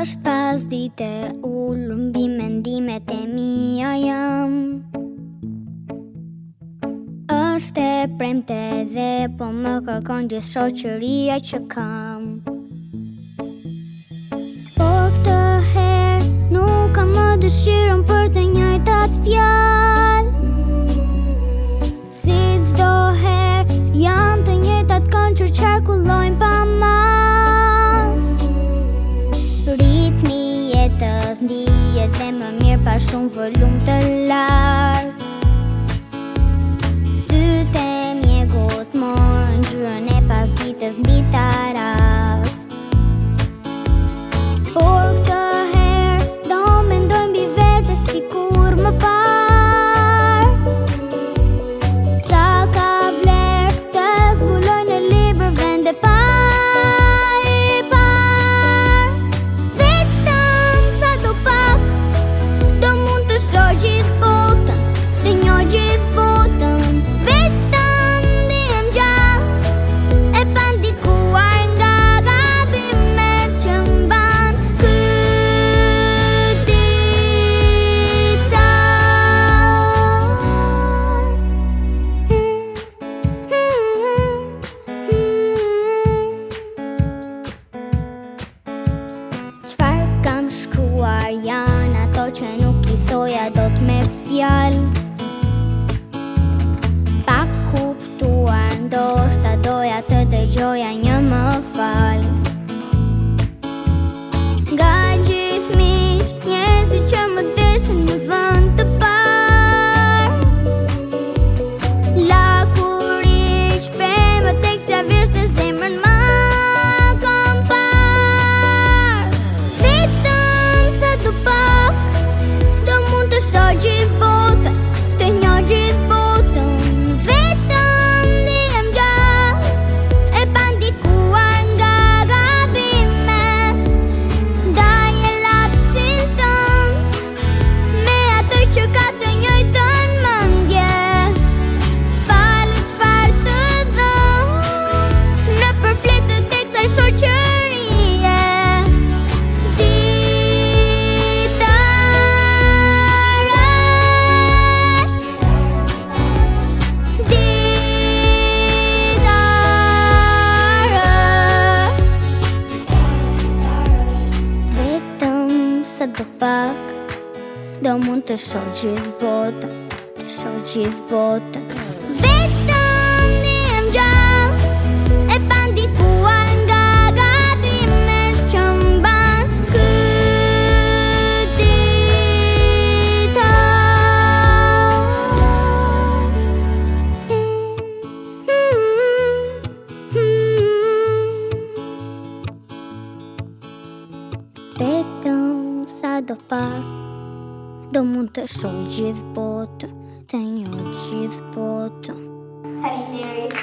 Është pas dite ullur mbi mendimet e mia jam. Është e premte dhe po më kërkon gjithë shoqëria që kam. Por këtë herë nuk kam më dëshirën për të njëjtat fjalë. Si çdo herë janë të njëjtat këngë që qarkullojnë pa mas. Ritmi i jetës ndihet dhe më mirë pa shumë volum të lartë. Sytë e mjegut morën ngjyrën e pasdites mbi tarat. Por këtë herë do mendoj mbi vete sikur më parë. Sa ka vlerë të zbuloj në libër vende pa i parë. Vetëm sa do pak do mund të shoh gjithë botën, të njoh gjithë botën. Vetëm ndihem gjallë e pa ndikuar nga gabimet që mban ky ditar. Çfarë kam shkruar janë ato që nuk i thoja dot me fjalë. Pa kuptuar ndoshta doja të dëgjoja një më fal. Nga gjithë miq, njerëzit që më deshin në vend të parë. Lakuri shpema tek sa vjesh të zemrën ma kam parë. Vetëm sa do pak do mund të shoh gjithë botën, të njoh gjithë botën. Vetëm ndihem gjallë e pa ndikuar nga gabimet. Ndaj e lapsin tënd me atë që ka të njëjtën mendje. Fali çfarë të dhëm në përfletët e kësaj shoqërie. Vetëm sa do pak do mund të shoh gjithë botën, të shoh gjithë botën. Vetëm ndihem gjallë e pa ndikuar nga gabimet që mban ky ditar. Vetëm sa do pak do mund të shoh gjithë botën, të njoh gjithë botën. Faleminderit.